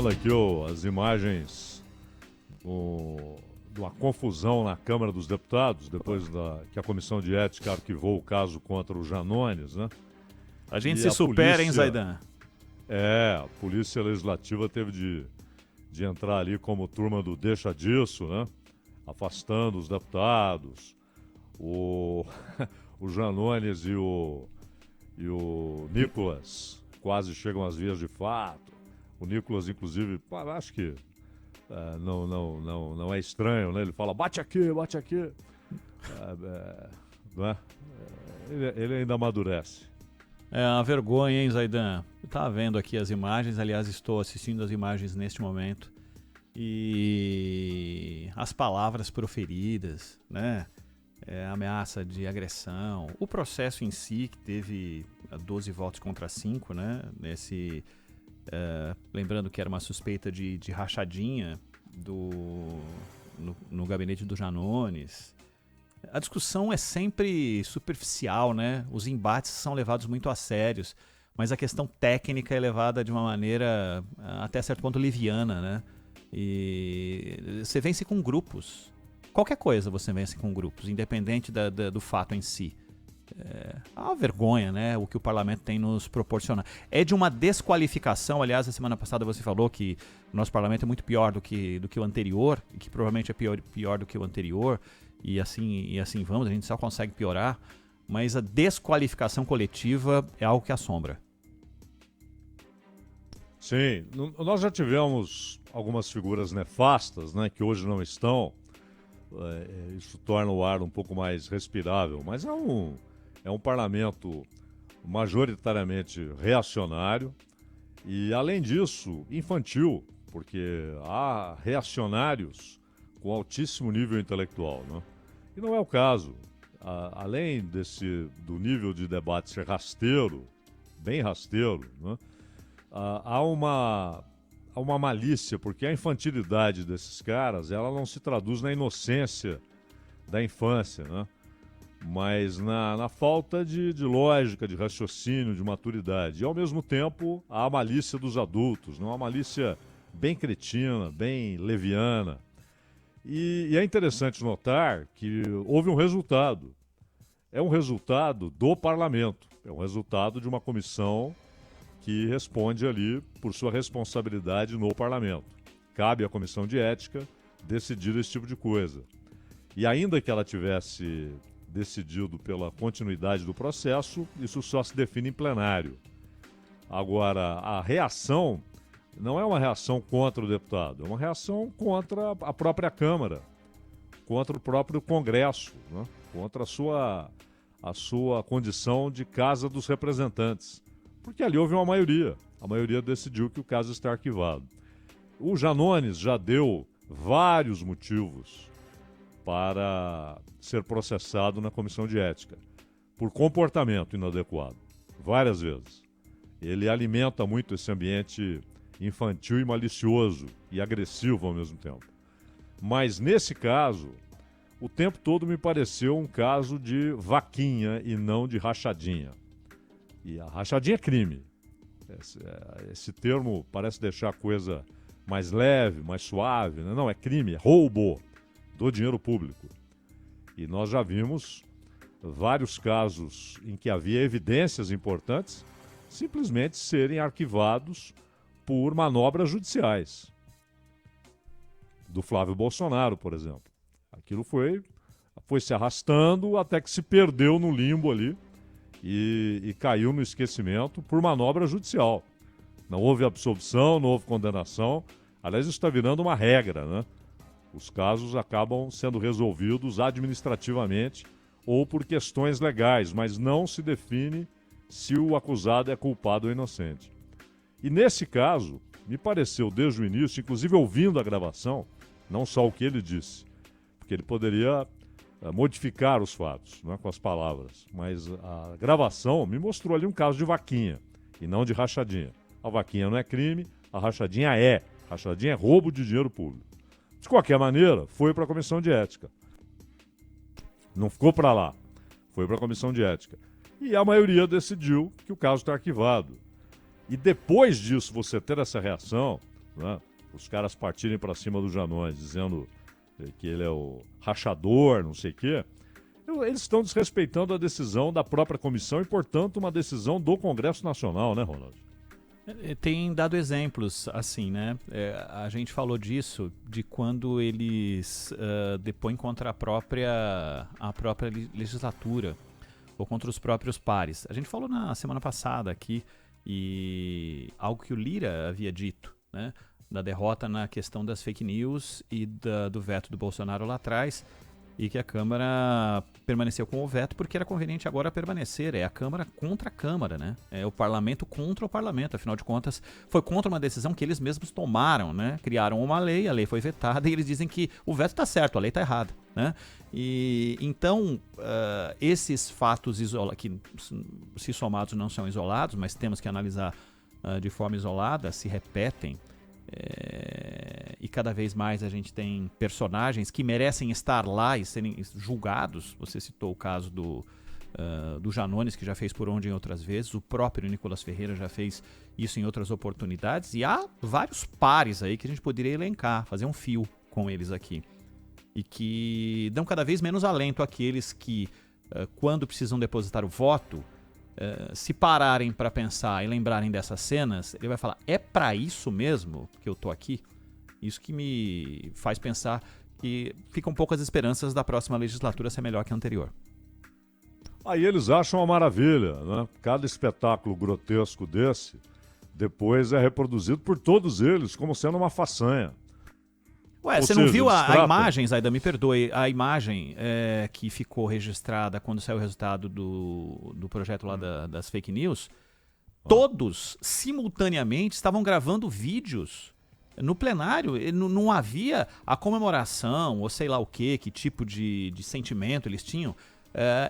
vendo aqui as imagens de uma confusão na Câmara dos Deputados, depois que a Comissão de Ética arquivou o caso contra o Janones, né? A gente E se a supera, hein, polícia- Zaidan? A Polícia Legislativa teve de entrar ali como turma do deixa disso, né? Afastando os deputados. O, o Janones e o Nicolas quase chegam às vias de fato. O Nicolas, inclusive, acho que não é estranho, né? Ele fala, bate aqui, bate aqui. Não é? Ele ainda amadurece. É uma vergonha, hein, Zaidan? Eu tava vendo aqui as imagens, aliás, estou assistindo as imagens neste momento. E as palavras proferidas, né? Ameaça de agressão. O processo em si, que teve 12 votos contra 5, né? Lembrando que era uma suspeita de rachadinha no gabinete do Janones. A discussão é sempre superficial, né? Os embates são levados muito a sérios, mas a questão técnica é levada de uma maneira até certo ponto liviana, né? E você vence com grupos. Qualquer coisa você vence com grupos, independente do fato em si. É uma vergonha, né? O que o parlamento tem nos proporcionado. É de uma desqualificação. Aliás, a semana passada você falou que o nosso parlamento é muito pior do que o anterior, e que provavelmente é pior do que o anterior, e assim vamos, a gente só consegue piorar. Mas a desqualificação coletiva é algo que assombra. Sim, nós já tivemos algumas figuras nefastas, né, que hoje não estão. Isso torna o ar um pouco mais respirável, mas é um parlamento majoritariamente reacionário e, além disso, infantil, porque há reacionários com altíssimo nível intelectual, né? E não é o caso. Além do nível de debate ser rasteiro, bem rasteiro, né? Há uma malícia, porque a infantilidade desses caras, ela não se traduz na inocência da infância, né? Mas na falta de lógica, de raciocínio, de maturidade. E, ao mesmo tempo, há a malícia dos adultos, não? Uma malícia bem cretina, bem leviana. E é interessante notar que houve um resultado. É um resultado do parlamento, é um resultado de uma comissão que responde ali por sua responsabilidade no parlamento. Cabe à comissão de ética decidir esse tipo de coisa. E ainda que ela tivesse decidido pela continuidade do processo, isso só se define em plenário. Agora, a reação não é uma reação contra o deputado, é uma reação contra a própria Câmara, contra o próprio Congresso, né? Contra a sua condição de Casa dos Representantes. Porque ali houve uma maioria. A maioria decidiu que o caso está arquivado. O Janones já deu vários motivos para ser processado na comissão de ética por comportamento inadequado. Várias vezes. Ele alimenta muito esse ambiente infantil e malicioso e agressivo ao mesmo tempo. Mas nesse caso, o tempo todo me pareceu um caso de vaquinha e não de rachadinha. E a rachadinha é crime. Esse termo parece deixar a coisa mais leve, mais suave, né? Não, é crime, é roubo do dinheiro público. E nós já vimos vários casos em que havia evidências importantes simplesmente serem arquivados por manobras judiciais. Do Flávio Bolsonaro, por exemplo. Aquilo foi se arrastando até que se perdeu no limbo ali e caiu no esquecimento por manobra judicial. Não houve absolvição, não houve condenação. Aliás, isso está virando uma regra, né? Os casos acabam sendo resolvidos administrativamente ou por questões legais, mas não se define se o acusado é culpado ou inocente. E nesse caso, me pareceu desde o início, inclusive ouvindo a gravação, não só o que ele disse, porque ele poderia modificar os fatos, né, com as palavras, mas a gravação me mostrou ali um caso de vaquinha e não de rachadinha. A vaquinha não é crime, a rachadinha é. Rachadinha é roubo de dinheiro público. De qualquer maneira, foi para a comissão de ética. Não ficou para lá, foi para a comissão de ética. E a maioria decidiu que o caso está arquivado. E depois disso, você ter essa reação, né? Os caras partirem para cima do Janones, dizendo que ele é o rachador, não sei o quê. Eles estão desrespeitando a decisão da própria comissão e, portanto, uma decisão do Congresso Nacional, né, Ronaldo? Tem dado exemplos assim, né? A gente falou disso, de quando eles depõem contra a própria legislatura ou contra os próprios pares. A gente falou na semana passada aqui, e algo que o Lira havia dito, né? Da derrota na questão das fake news e do veto do Bolsonaro lá atrás, e que a Câmara permaneceu com o veto porque era conveniente agora permanecer. É a Câmara contra a Câmara, né? É o Parlamento contra o Parlamento. Afinal de contas, foi contra uma decisão que eles mesmos tomaram, né? Criaram uma lei, a lei foi vetada e eles dizem que o veto está certo, a lei está errada, né? E então, esses fatos que se somados não são isolados, mas temos que analisar de forma isolada, se repetem. E cada vez mais a gente tem personagens que merecem estar lá e serem julgados. Você citou o caso do Janones, que já fez por onde em outras vezes. O próprio Nicolas Ferreira já fez isso em outras oportunidades. E há vários pares aí que a gente poderia elencar, fazer um fio com eles aqui. E que dão cada vez menos alento àqueles que, quando precisam depositar o voto, se pararem para pensar e lembrarem dessas cenas, ele vai falar: é para isso mesmo que eu tô aqui? Isso que me faz pensar que ficam poucas esperanças da próxima legislatura ser melhor que a anterior. Aí eles acham uma maravilha, né? Cada espetáculo grotesco desse depois é reproduzido por todos eles como sendo uma façanha. Ué, você não viu a imagem, Zaidan, me perdoe, a imagem que ficou registrada quando saiu o resultado do projeto lá das fake news? Todos, simultaneamente, estavam gravando vídeos no plenário. Não havia a comemoração, ou sei lá o quê, que tipo de sentimento eles tinham.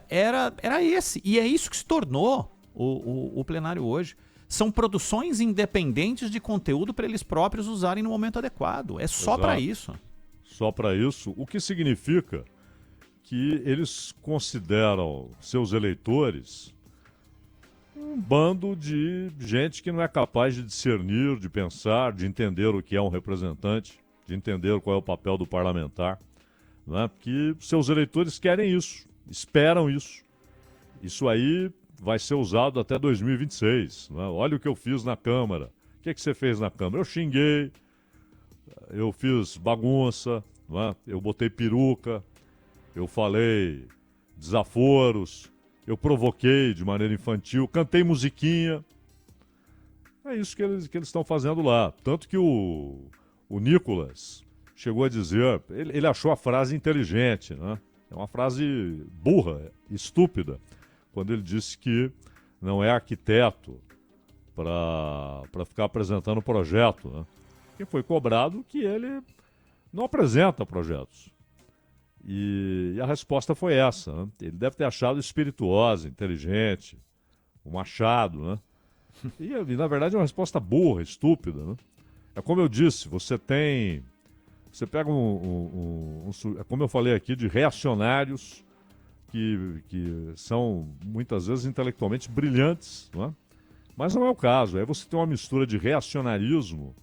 Era esse, e é isso que se tornou o plenário hoje. São produções independentes de conteúdo para eles próprios usarem no momento adequado. É só para isso. Só para isso. O que significa que eles consideram seus eleitores um bando de gente que não é capaz de discernir, de pensar, de entender o que é um representante, de entender qual é o papel do parlamentar. Né? Porque seus eleitores querem isso, esperam isso. Isso aí vai ser usado até 2026. Né? Olha o que eu fiz na Câmara. O que você fez na Câmara? Eu xinguei, eu fiz bagunça, né? Eu botei peruca, eu falei desaforos, eu provoquei de maneira infantil, cantei musiquinha. É isso que eles estão fazendo lá. Tanto que o Nicolas chegou a dizer, ele achou a frase inteligente, né? É uma frase burra, estúpida, quando ele disse que não é arquiteto para ficar apresentando projeto, né? Que foi cobrado que ele não apresenta projetos. E a resposta foi essa, né? Ele deve ter achado espirituosa, inteligente, um machado, né? E na verdade é uma resposta burra, estúpida, né? É como eu disse, você pega como eu falei aqui, de reacionários que são muitas vezes intelectualmente brilhantes, não é? Mas não é o caso. Aí você tem uma mistura de reacionarismo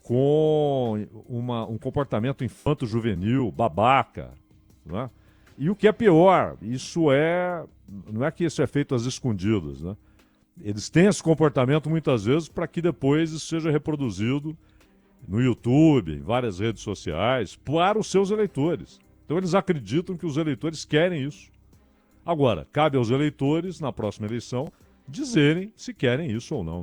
com um comportamento infanto-juvenil, babaca, não é? E o que é pior, não é que isso é feito às escondidas, né? Eles têm esse comportamento muitas vezes para que depois isso seja reproduzido no YouTube, em várias redes sociais, para os seus eleitores. Então eles acreditam que os eleitores querem isso. Agora, cabe aos eleitores, na próxima eleição, dizerem se querem isso ou não.